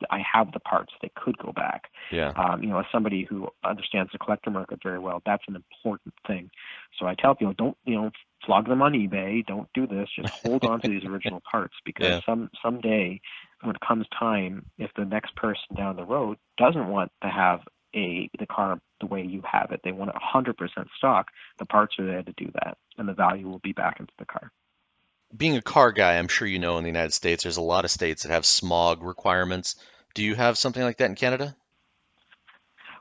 I have the parts that could go back. Yeah. As somebody who understands the collector market very well, that's an important thing. So I tell people, don't flog them on eBay. Don't do this. Just hold on to these original parts, because someday when it comes time, if the next person down the road doesn't want to have the car the way you have it, they want it 100% stock, the parts are there to do that, and the value will be back into the car. Being a car guy, I'm sure you know in the United States, there's a lot of states that have smog requirements. Do you have something like that in Canada?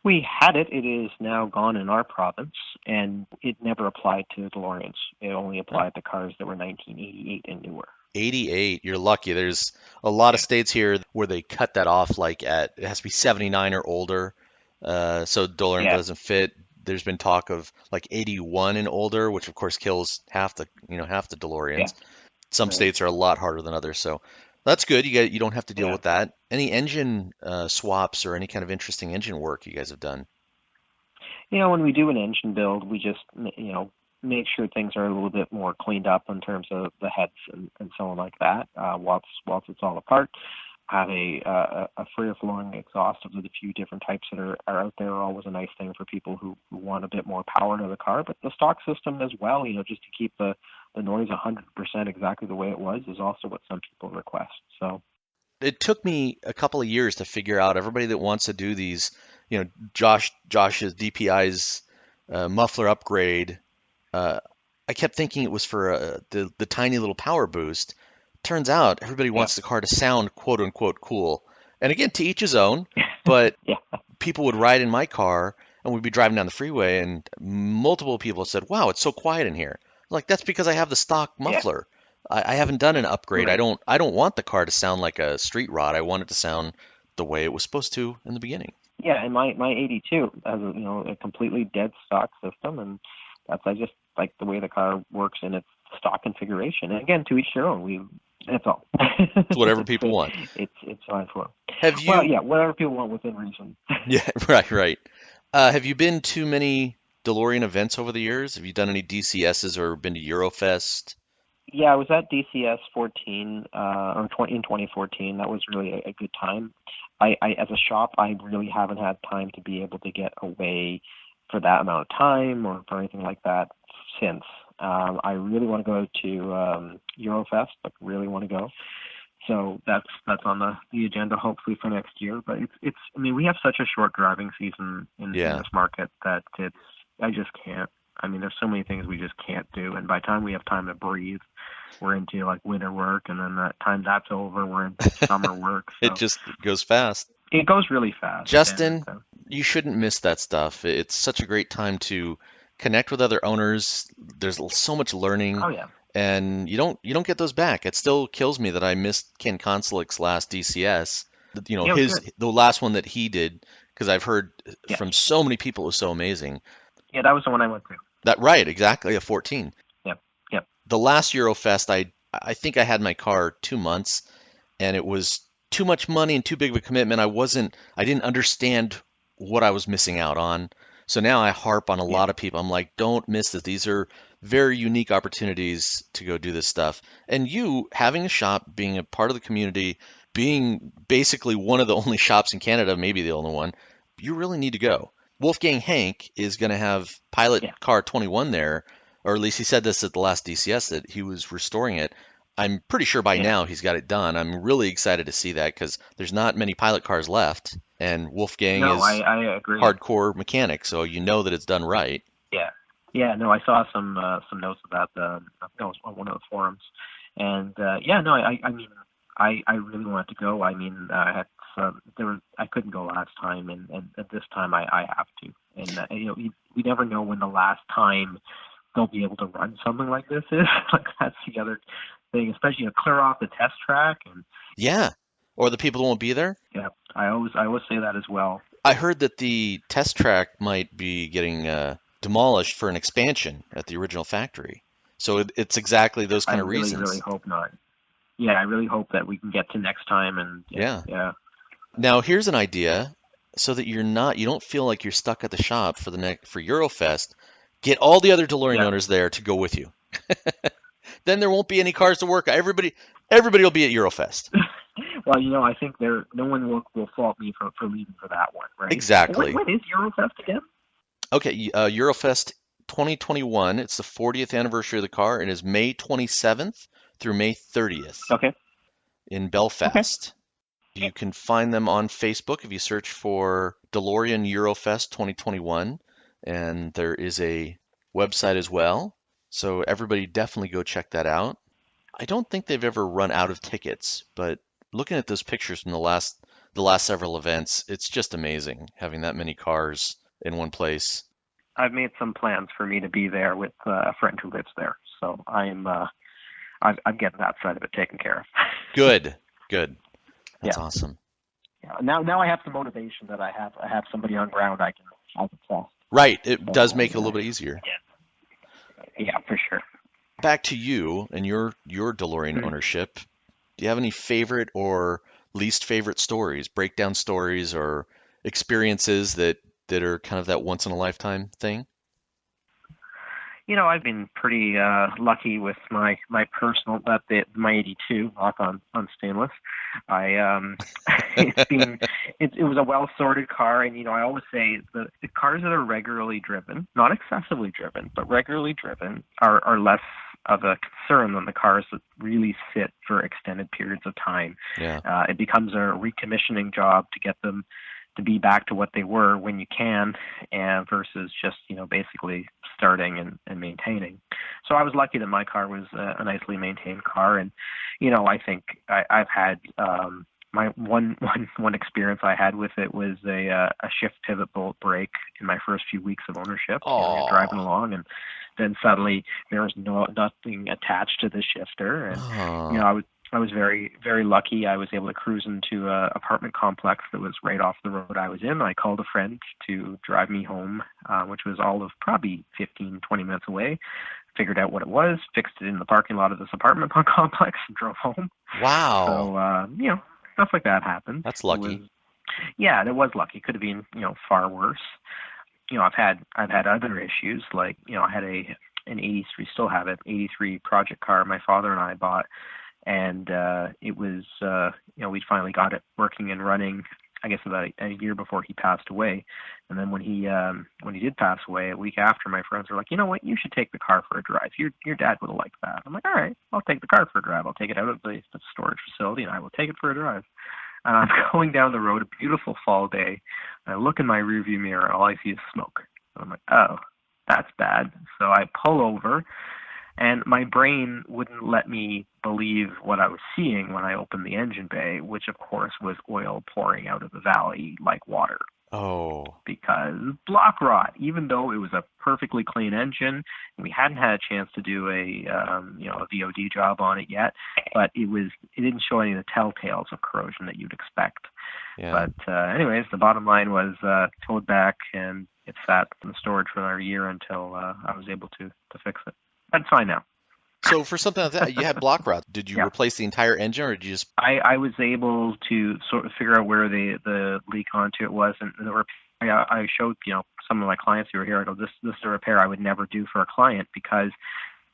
We had it. It is now gone in our province, and it never applied to DeLoreans. It only applied to cars that were 1988 and newer. 88, you're lucky. There's a lot of states here where they cut that off, like it has to be 79 or older. So DeLorean doesn't fit. There's been talk of like 81 and older, which of course kills half the DeLoreans. Yeah. Some states are a lot harder than others, so that's good. You don't have to deal with that. Any engine swaps or any kind of interesting engine work you guys have done? When we do an engine build, we just make sure things are a little bit more cleaned up in terms of the heads and so on like that. Whilst it's all apart, have a freer flowing exhaust of the few different types that are out there are always a nice thing for people who want a bit more power to the car. But the stock system as well, just to keep the noise 100% exactly the way it was, is also what some people request. So It took me a couple of years to figure out everybody that wants to do these, Josh's DPI's muffler upgrade. Uh, I kept thinking it was for the tiny little power boost. Turns out everybody yeah, wants the car to sound quote unquote cool. And again, to each his own, but yeah, people would ride in my car and we'd be driving down the freeway and multiple people said, "Wow, it's so quiet in here." Like that's because I have the stock yeah, muffler. I haven't done an upgrade. right. I don't want the car to sound like a street rod. I want it to sound the way it was supposed to in the beginning. Yeah, and my 82 has a completely dead stock system, and I just like the way the car works in its stock configuration. And again, to each their own. That's all. It's whatever people want. It's fine for them. Have Well, you? yeah, whatever people want within reason. Yeah, right, right. Have you been to many DeLorean events over the years? Have you done any DCSs or been to Eurofest? Yeah, I was at DCS 14 or 20 in 2014. That was really a good time. I as a shop, I really haven't had time to be able to get away for that amount of time or for anything like that since. I really want to go to Eurofest. Like really want to go. So that's on the agenda hopefully for next year. But it's I mean we have such a short driving season in Yeah, this market that I just can't. I mean there's so many things we just can't do, and by the time we have time to breathe, we're into like winter work, and then that time that's over, we're into summer work. it So just goes fast. it goes really fast. And Justin, you shouldn't miss that stuff. It's such a great time to connect with other owners. There's so much learning, oh yeah, and you don't get those back. It still kills me that I missed Ken Konslick's last DCS. yeah, it was good. The last one that he did, because I've heard Yeah, from so many people it was so amazing. yeah, that was the one I went to. That right, exactly, a 14. Yep, yep, The last Eurofest, I think I had my car 2 months, and it was too much money and too big of a commitment. I didn't understand what I was missing out on. So now I harp on a yeah, lot of people. I'm like, don't miss this. These are very unique opportunities to go do this stuff. And you having a shop, being a part of the community, being basically one of the only shops in Canada, maybe the only one, you really need to go. Wolfgang Hank is going to have Pilot yeah, Car 21 there, or at least he said this at the last DCS that he was restoring it. I'm pretty sure by yeah. now he's got it done. I'm really excited to see that because there's not many pilot cars left, and Wolfgang No, is I agree. hardcore mechanic, so you know that it's done right. Yeah, yeah. No, I saw some notes about I think it was on one of the forums, and yeah, no, I mean, I really wanted to go. I mean, I had I couldn't go last time, and at this time I have to. And we never know when the last time they'll be able to run something like this is. Like that's the other thing, especially clear off the test track, and Yeah, or the people that won't be there. yeah, I always say that as well. I heard that the test track might be getting demolished for an expansion at the original factory. So it's exactly those I kind of really really reasons. hope not. Yeah, I really hope that we can get to next time, and yeah, Yeah. yeah. Now here's an idea so that you don't feel like you're stuck at the shop for Eurofest. Get all the other DeLorean Yeah. owners there to go with you. Then there won't be any cars to work on. Everybody will be at Eurofest. Well, I think no one will fault me for leaving for that one, right? Exactly. When is Eurofest again? Okay, Eurofest 2021. It's the 40th anniversary of the car and is May 27th through May 30th Okay. in Okay. Belfast. You can find them on Facebook if you search for DeLorean Eurofest 2021, and there is a website as well. So everybody definitely go check that out. I don't think they've ever run out of tickets, but looking at those pictures from the last several events, it's just amazing having that many cars in one place. I've made some plans for me to be there with a friend who lives there, so I'm getting that side of it taken care of. Good, good. That's Yeah. awesome. Yeah. Now I have some motivation that I have somebody on ground I can trust. Right, it does So make it a little bit easier. yeah, for sure. Back to you and your DeLorean Mhm. ownership. Do you have any favorite or least favorite stories, breakdown stories or experiences that are kind of that once in a lifetime thing? I've been pretty lucky with my personal my 82 lock on stainless. I it was a well sorted car, and I always say the cars that are regularly driven, not excessively driven, but regularly driven, are less of a concern than the cars that really sit for extended periods of time. Yeah. It becomes a recommissioning job to get them to be back to what they were when you can, and versus just basically starting and maintaining. So I was lucky that my car was a nicely maintained car, and I think I've had my one experience I had with it was a shift pivot bolt break in my first few weeks of ownership. You're driving along, and then suddenly there was nothing attached to the shifter, and I was very, very lucky. I was able to cruise into an apartment complex that was right off the road I was in. I called a friend to drive me home, which was all of probably 15, 20 minutes away. Figured out what it was, fixed it in the parking lot of this apartment complex, and drove home. Wow. So, stuff like that happened. That's lucky. It was lucky. Could have been, far worse. I've had other issues, like, I had an 83, still have it, 83 project car my father and I bought. And it was, we finally got it working and running, I guess, about a year before he passed away. And then when he did pass away, a week after, my friends were like, you know what, you should take the car for a drive. Your dad would have liked that. I'm like, all right, I'll take the car for a drive. I'll take it out of the storage facility, and I will take it for a drive. And I'm going down the road, a beautiful fall day, and I look in my rearview mirror, and all I see is smoke. And I'm like, oh, that's bad. So I pull over, and my brain wouldn't let me believe what I was seeing when I opened the engine bay, which of course was oil pouring out of the valley like water. Oh. Because block rot, even though it was a perfectly clean engine, and we hadn't had a chance to do a VOD job on it yet, but it didn't show any of the telltales of corrosion that you'd expect. Yeah. But anyways, the bottom line was towed back, and it sat in the storage for another year until I was able to fix it. That's fine now. So for something like that, you had block rot. Did you replace the entire engine, or did you just? I was able to sort of figure out where the leak onto it was, and I showed some of my clients who were here. I go, this is a repair I would never do for a client, because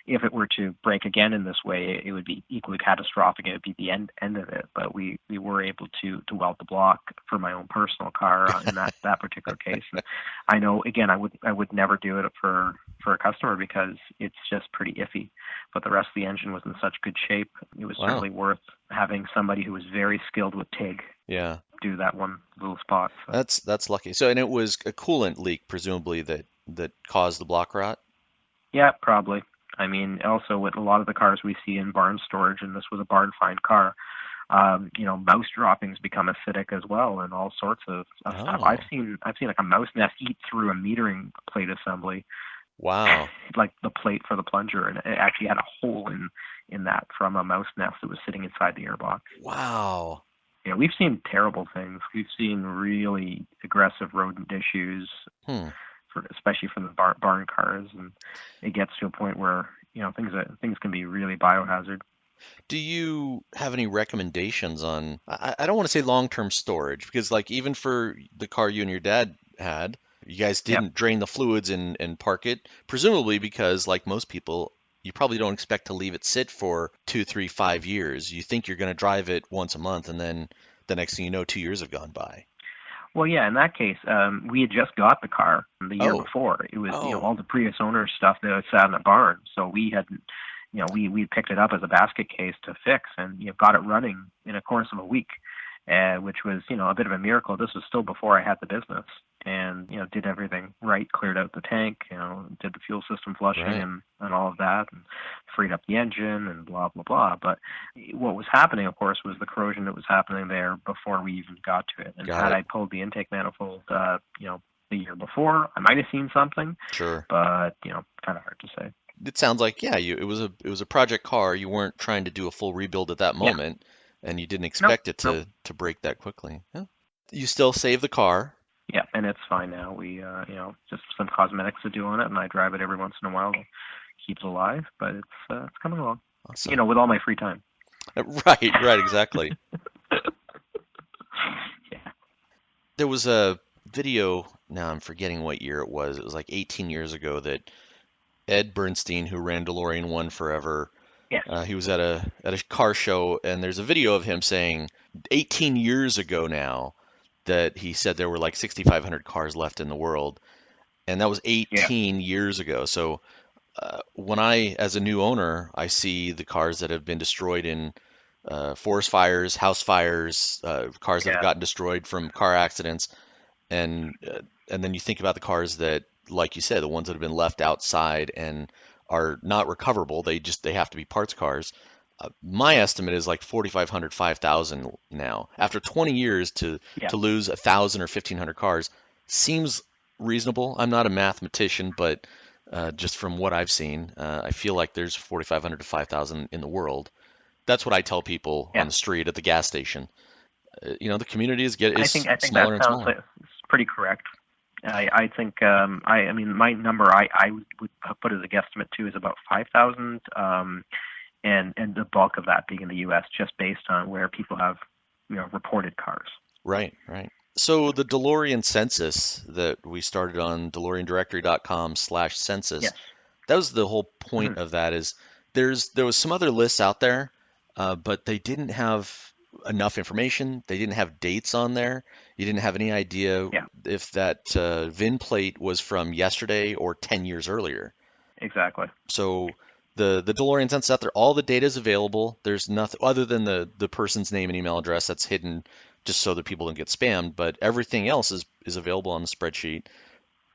if it were to break again in this way, it would be equally catastrophic. It would be the end of it. But we were able to weld the block for my own personal car in that particular case. And I know, again, I would never do it for a customer, because it's just pretty iffy. But the rest of the engine was in such good shape, it was certainly worth having somebody who was very skilled with TIG. Yeah. Do that one little spot. So. That's lucky. So, and it was a coolant leak, presumably, that caused the block rot? Yeah, probably. I mean, also with a lot of the cars we see in barn storage, and this was a barn find car, mouse droppings become acidic as well, and all sorts of stuff. I've seen like a mouse nest eat through a metering plate assembly. Wow. Like the plate for the plunger, and it actually had a hole in that from a mouse nest that was sitting inside the airbox. Wow. Yeah, we've seen terrible things. We've seen really aggressive rodent issues. Especially from the barn cars, and it gets to a point where things can be really biohazard. Do you have any recommendations on? I don't want to say long-term storage, because like even for the car you and your dad had, you guys didn't drain the fluids and park it, presumably because, like most people, you probably don't expect to leave it sit for 2, 3, 5 years. You think you're going to drive it once a month, and then the next thing you know, 2 years have gone by. Well, yeah, in that case, we had just got the car the year before. It was all the previous owner stuff that sat in the barn. So we hadn't, we picked it up as a basket case to fix, and got it running in a course of a week, which was a bit of a miracle. This was still before I had the business, and did everything right, cleared out the tank, did the fuel system flushing and all of that, and freed up the engine and blah blah blah. But what was happening, of course, was the corrosion that was happening there before we even got to it. And had I pulled the intake manifold, the year before, I might have seen something. Sure. But kind of hard to say. It sounds like it was a project car. You weren't trying to do a full rebuild at that moment, and you didn't expect it to break that quickly. Yeah. You still save the car. Yeah, and it's fine now. We, just some cosmetics to do on it, and I drive it every once in a while to keep it alive. But it's coming along. Awesome. With all my free time. Right, exactly. Yeah. There was a video. Now I'm forgetting what year it was. It was like 18 years ago that Ed Bernstein, who ran DeLorean 1 forever. Yes. He was at a car show, and there's a video of him saying 18 years ago now that he said there were like 6,500 cars left in the world, and that was Yeah. 18 years ago. So when I, as a new owner, I see the cars that have been destroyed in forest fires, house fires, cars that have Yeah. gotten destroyed from car accidents, and uh, and then you think about the cars that, like you said, the ones that have been left outside and are not recoverable. They have to be parts cars. My estimate is like 4,500, 5,000 now. After 20 years Yeah. to lose 1,000 or 1,500 cars seems reasonable. I'm not a mathematician, but just from what I've seen, I feel like there's 4,500 to 5,000 in the world. That's what I tell people on Yeah. the street at the gas station. The community is I think that smaller and sounds smaller. like it's pretty correct. I think I mean my number I would put as a guesstimate too is about 5,000, and the bulk of that being in the U.S. just based on where people have reported cars. Right, right. So the DeLorean Census that we started on DeLoreanDirectory.com/census, Yes. that was the whole point Hmm. of that is there was some other lists out there, but they didn't have enough information. They didn't have dates on there. You didn't have any idea Yeah. if that VIN plate was from yesterday or 10 years earlier. Exactly. So the DeLorean Census out there, all the data is available. There's nothing other than the person's name and email address that's hidden just so that people don't get spammed, but everything else is available on the spreadsheet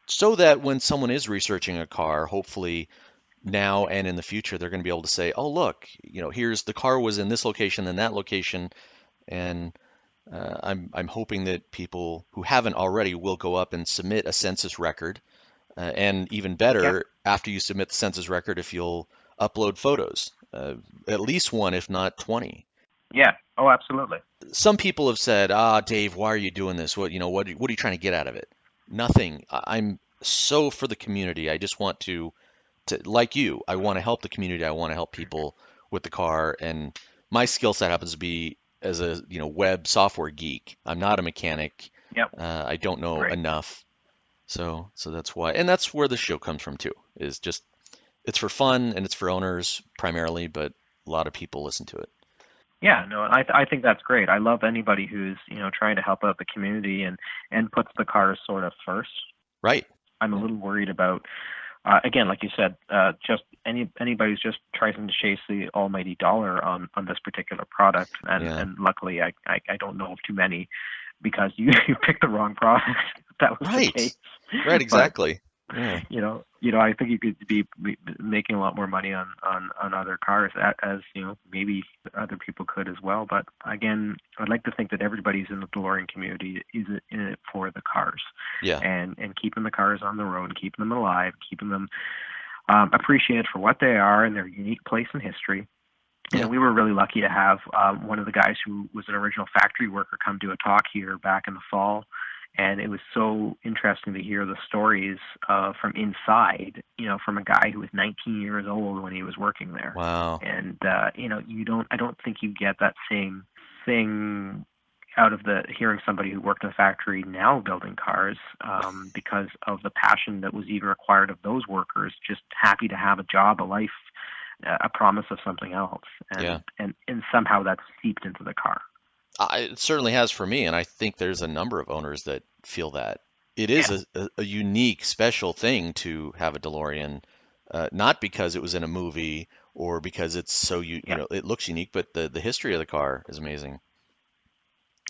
so that when someone is researching a car, hopefully now and in the future, they're going to be able to say, "Oh, look, here's the car was in this location and that location," and I'm hoping that people who haven't already will go up and submit a census record, and even Yeah. better, after you submit the census record, if you'll upload photos, at least one, if not 20. Yeah. Oh, absolutely. Some people have said, "Ah, Dave, why are you doing this? What are you trying to get out of it?" Nothing. I'm so for the community. I just want to like you. I want to help the community. I want to help people with the car, and my skill set happens to be as a web software geek. I'm not a mechanic. Yep. I don't know Great. enough, so that's why, and that's where the show comes from too. Is just it's for fun and it's for owners primarily, but a lot of people listen to it. Yeah, no, I think that's great. I love anybody who's trying to help out the community and puts the cars sort of first. Right. I'm a little worried about again, like you said, just anybody who's just trying to chase the almighty dollar on this particular product, Yeah. and luckily I don't know of too many because you you picked the wrong product. If that was the Right. case, Right. but Exactly. Yeah. I think you could be making a lot more money on other cars, as maybe other people could as well. But again, I'd like to think that everybody's in the DeLorean community is in it for the cars, Yeah. and keeping the cars on the road, keeping them alive, keeping them appreciated for what they are and their unique place in history. Yeah. We were really lucky to have one of the guys who was an original factory worker come do a talk here back in the fall. And it was so interesting to hear the stories from inside, from a guy who was 19 years old when he was working there. Wow. And, I don't think you get that same thing out of the hearing somebody who worked in a factory now building cars, because of the passion that was even required of those workers, just happy to have a job, a life, a promise of something else, Yeah. and somehow that's seeped into the car. It certainly has for me, and I think there's a number of owners that feel that. It is Yeah, a unique, special thing to have a DeLorean, not because it was in a movie or because it's so yeah. it looks unique, but the history of the car is amazing.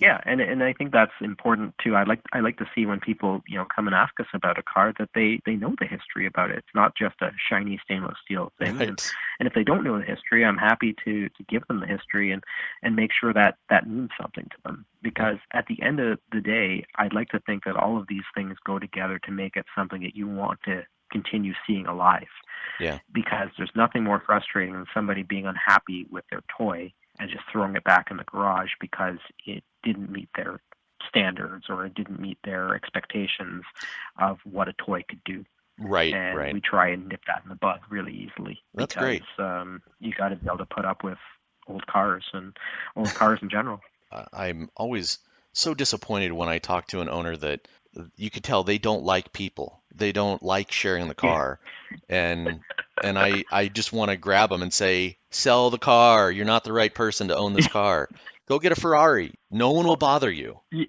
Yeah, and I think that's important too. I like to see when people come and ask us about a car that they know the history about it. It's not just a shiny stainless steel thing. Right. And if they don't know the history, I'm happy to give them the history and make sure that that means something to them. Yeah. Because at the end of the day, I'd like to think that all of these things go together to make it something that you want to continue seeing alive. Yeah. Because there's nothing more frustrating than somebody being unhappy with their toy and just throwing it back in the garage because it didn't meet their standards or it didn't meet their expectations of what a toy could do. Right. And Right. we try and nip that in the bud really easily That's because great. you got to be able to put up with old cars and old cars in general. I'm always so disappointed when I talk to an owner that you could tell they don't like people. they don't like sharing the car, and I just want to grab them and say, sell the car. You're not the right person to own this car. Go get a Ferrari. No one will Well, bother you. yeah.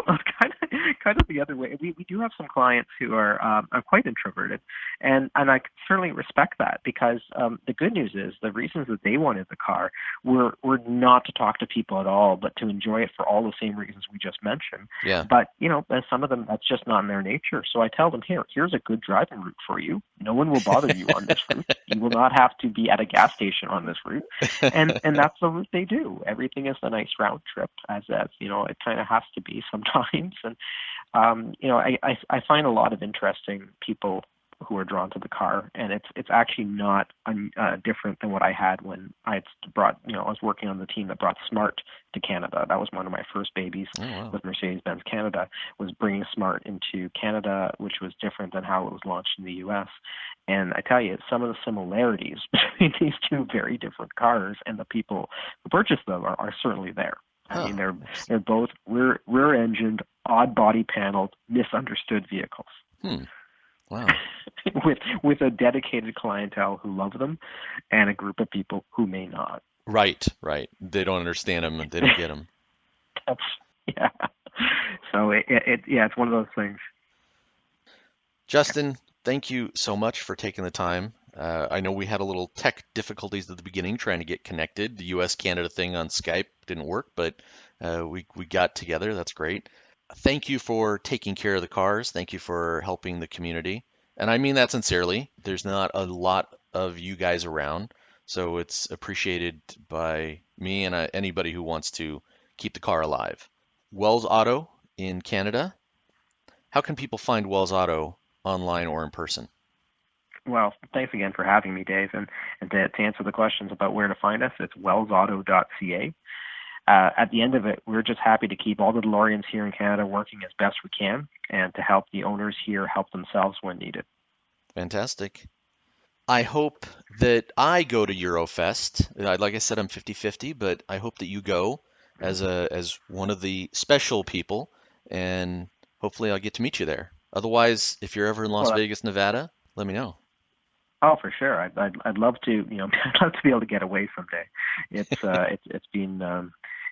Well, it's kind of the other way. We do have some clients who are quite introverted, and I can certainly respect that because the good news is the reasons that they wanted the car were not to talk to people at all, but to enjoy it for all the same reasons we just mentioned. Yeah. But as some of them that's just not in their nature. So I tell them, here's a good driving route for you. No one will bother you on this route. You will not have to be at a gas station on this route, and that's the route they do. Everything is a nice round trip, as it kind of has to be sometimes. And I find a lot of interesting people who are drawn to the car, and it's actually not different than what I had when I brought I was working on the team that brought Smart to Canada. That was one of my first babies Oh, wow. with Mercedes-Benz Canada, was bringing Smart into Canada, which was different than how it was launched in the U.S. And I tell you, some of the similarities between these two very different cars and the people who purchase them are certainly there. I mean, they're both rear-engined, odd body paneled, misunderstood vehicles. Wow. with a dedicated clientele who love them, and a group of people who may not. Right. They don't understand them and they don't get them. Yeah. So it's one of those things. Justin, thank you so much for taking the time. I know we had a little tech difficulties at the beginning trying to get connected. The U.S.-Canada thing on Skype didn't work, but we got together. That's great. Thank you for taking care of the cars. Thank you for helping the community. And I mean that sincerely. There's not a lot of you guys around, so it's appreciated by me and anybody who wants to keep the car alive. Wells Auto in Canada. How can people find Wells Auto online or in person? Well, thanks again for having me, Dave. And to answer the questions about where to find us, it's wellsauto.ca. At the end of it, we're just happy to keep all the DeLoreans here in Canada working as best we can and to help the owners here help themselves when needed. Fantastic. I hope that I go to Eurofest. Like I said, I'm 50-50, but I hope that you go as one of the special people, and hopefully I'll get to meet you there. Otherwise, if you're ever in Las Well, Vegas, Nevada, let me know. oh, for sure. I'd love to, I'd love to be able to get away someday.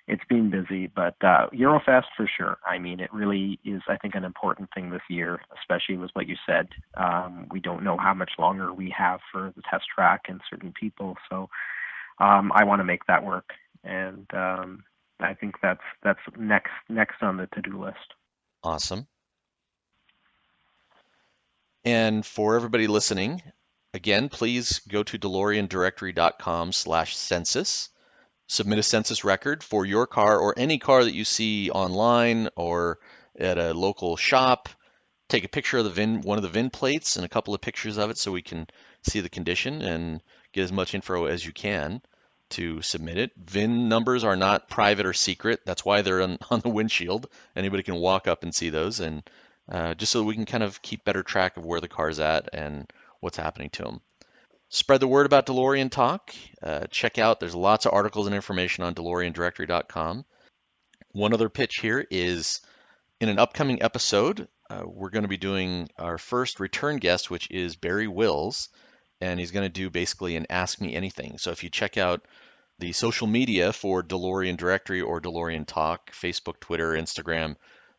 It's been busy, but Eurofest for sure. I mean, it really is, I think, an important thing this year, especially with what you said. We don't know how much longer we have for the test track and certain people, so I want to make that work, and I think that's next on the to-do list. Awesome. And for everybody listening, again, please go to DeLoreanDirectory.com/census. Submit a census record for your car or any car that you see online or at a local shop. Take a picture of the VIN, one of the VIN plates and a couple of pictures of it so we can see the condition and get as much info as you can to submit it. VIN numbers are not private or secret. That's why they're on the windshield. Anybody can walk up and see those, and just so we can kind of keep better track of where the car's at and what's happening to them. Spread the word about DeLorean Talk. Check out, there's lots of articles and information on DeLoreanDirectory.com. One other pitch here is in an upcoming episode, we're going to be doing our first return guest, which is Barry Wills, and he's going to do basically an Ask Me Anything. So if you check out the social media for DeLorean Directory or DeLorean Talk, Facebook, Twitter, Instagram,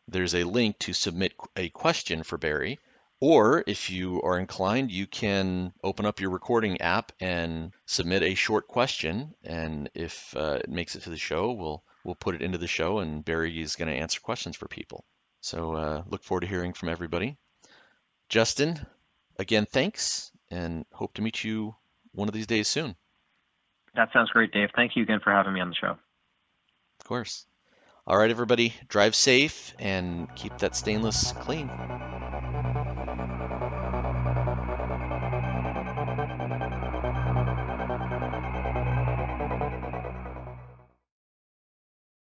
there's a link to submit a question for Barry. Or if you are inclined, you can open up your recording app and submit a short question. And if it makes it to the show, we'll put it into the show, and Barry is going to answer questions for people. So look forward to hearing from everybody. Justin, again, thanks, and hope to meet you one of these days soon. That sounds great, Dave. Thank you again for having me on the show. Of course. All right, everybody, drive safe and keep that stainless clean.